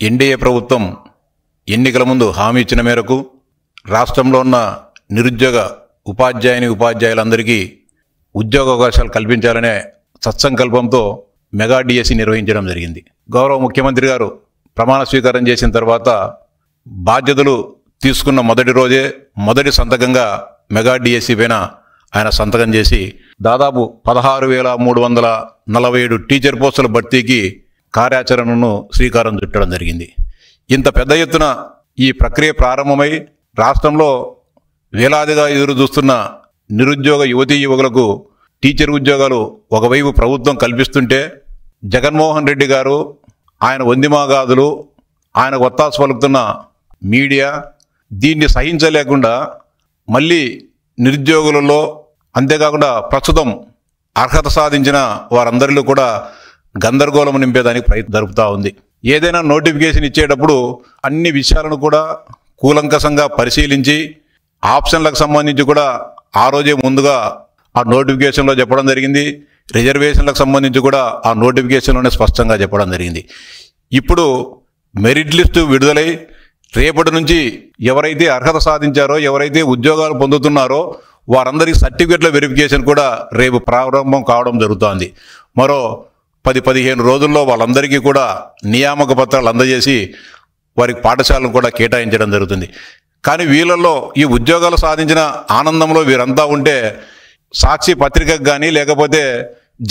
NDA ప్రభుత్వం ఎన్నికల ముందు హామీ ఇచ్చిన మేరకు రాష్ట్రంలో ఉన్న నిరుద్యోగ ఉపాధ్యాయులందరికీ ఉద్యోగ అవకాశాలు కల్పించాలనే సత్సంకల్పంతో మెగా డిఎస్సి నిర్వహించడం జరిగింది. గౌరవ ముఖ్యమంత్రి గారు ప్రమాణ స్వీకారం చేసిన తర్వాత బాధ్యతలు తీసుకున్న మొదటి రోజే మొదటి సంతకంగా మెగా డిఎస్సి పైన ఆయన సంతకం చేసి దాదాపు 16,347 టీచర్ పోస్టుల భర్తీకి కార్యాచరణను శ్రీకారం చుట్టడం జరిగింది. ఇంత పెద్ద ఎత్తున ఈ ప్రక్రియ ప్రారంభమై రాష్ట్రంలో వేలాదిగా ఎదురు చూస్తున్న నిరుద్యోగ యువకులకు టీచర్ ఉద్యోగాలు ఒకవైపు ప్రభుత్వం కల్పిస్తుంటే జగన్మోహన్ రెడ్డి గారు ఆయన వందిమాగాదులు ఆయన ఒత్తాసు పలుకుతున్న మీడియా దీన్ని సహించలేకుండా మళ్ళీ నిరుద్యోగులలో అంతేకాకుండా ప్రస్తుతం అర్హత సాధించిన వారందరిలో కూడా గందరగోళం నింపేదానికి ప్రయత్నం జరుపుతూ ఉంది. ఏదైనా నోటిఫికేషన్ ఇచ్చేటప్పుడు అన్ని విషయాలను కూడా కూలంకషంగా పరిశీలించి ఆప్షన్లకు సంబంధించి కూడా ఆ రోజే ముందుగా ఆ నోటిఫికేషన్లో చెప్పడం జరిగింది. రిజర్వేషన్లకు సంబంధించి కూడా ఆ నోటిఫికేషన్లోనే స్పష్టంగా చెప్పడం జరిగింది. ఇప్పుడు మెరిట్ లిస్టు విడుదలై రేపటి నుంచి ఎవరైతే అర్హత సాధించారో ఎవరైతే ఉద్యోగాలు పొందుతున్నారో వారందరి సర్టిఫికెట్ల వెరిఫికేషన్ కూడా రేపు ప్రారంభం కావడం జరుగుతోంది. మరో 10-15 రోజుల్లో వాళ్ళందరికీ కూడా నియామక పత్రాలు అందజేసి వారికి పాఠశాలను కూడా కేటాయించడం జరుగుతుంది. కానీ వీళ్ళల్లో ఈ ఉద్యోగాలు సాధించిన ఆనందంలో వీరంతా ఉంటే సాక్షి పత్రికకు కానీ లేకపోతే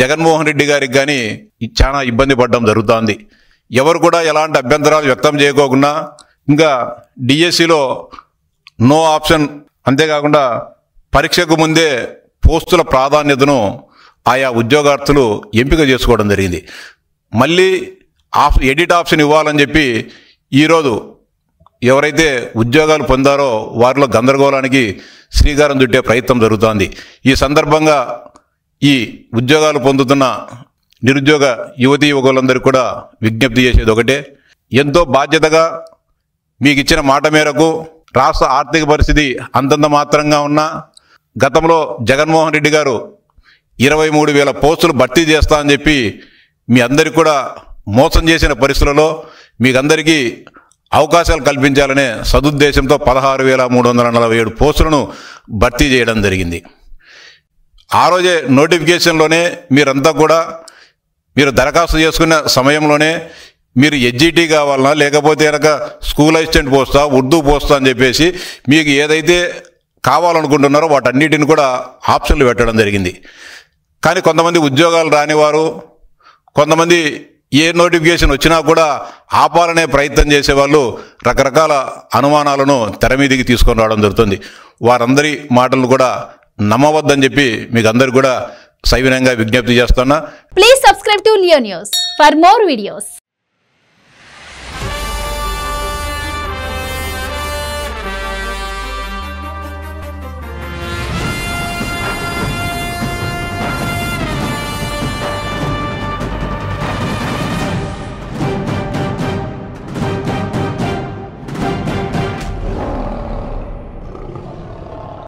జగన్మోహన్ రెడ్డి గారికి కానీ చాలా ఇబ్బంది పడడం జరుగుతోంది. ఎవరు కూడా ఎలాంటి అభ్యంతరాలు వ్యక్తం చేయకోకుండా ఇంకా డిఎస్సిలో నో ఆప్షన్, అంతేకాకుండా పరీక్షకు ముందే పోస్టుల ప్రాధాన్యతను ఆయా ఉద్యోగార్థులు ఎంపిక చేసుకోవడం జరిగింది. మళ్ళీ ఎడిట్ ఆప్షన్ ఇవ్వాలని చెప్పి ఈరోజు ఎవరైతే ఉద్యోగాలు పొందారో వారిలో గందరగోళానికి శ్రీకారం చుట్టే ప్రయత్నం జరుగుతోంది. ఈ సందర్భంగా ఈ ఉద్యోగాలు పొందుతున్న నిరుద్యోగ యువకులందరికీ కూడా విజ్ఞప్తి చేసేది ఒకటే, ఎంతో బాధ్యతగా మీకు ఇచ్చిన మాట మేరకు రాష్ట్ర ఆర్థిక పరిస్థితి అంతంత మాత్రంగా ఉన్న గతంలో జగన్మోహన్ రెడ్డి గారు 23,000 పోస్టులు భర్తీ చేస్తా అని చెప్పి మీ అందరికీ కూడా మోసం చేసిన పరిస్థితులలో మీకందరికీ అవకాశాలు కల్పించాలనే సదుద్దేశంతో 16,347 పోస్టులను భర్తీ చేయడం జరిగింది. ఆ రోజే నోటిఫికేషన్లోనే మీరంతా కూడా మీరు దరఖాస్తు చేసుకున్న సమయంలోనే మీరు ఎస్జిటి కావాలన్నా లేకపోతే కనుక స్కూల్ అసిస్టెంట్ పోస్తా ఉర్దూ పోస్తా అని చెప్పేసి మీకు ఏదైతే కావాలనుకుంటున్నారో వాటన్నిటిని కూడా ఆప్షన్లు పెట్టడం జరిగింది. కానీ కొంతమంది ఉద్యోగాలు రానివారు, కొంతమంది ఏ నోటిఫికేషన్ వచ్చినా కూడా ఆపాలనే ప్రయత్నం చేసేవాళ్ళు రకరకాల అనుమానాలను తెర మీదికి తీసుకొని రావడం జరుగుతుంది. వారందరి మాటలను కూడా నమ్మవద్దని చెప్పి మీకు అందరు కూడా సవినయంగా విజ్ఞప్తి చేస్తున్నా. Please subscribe to Leo news for more videos.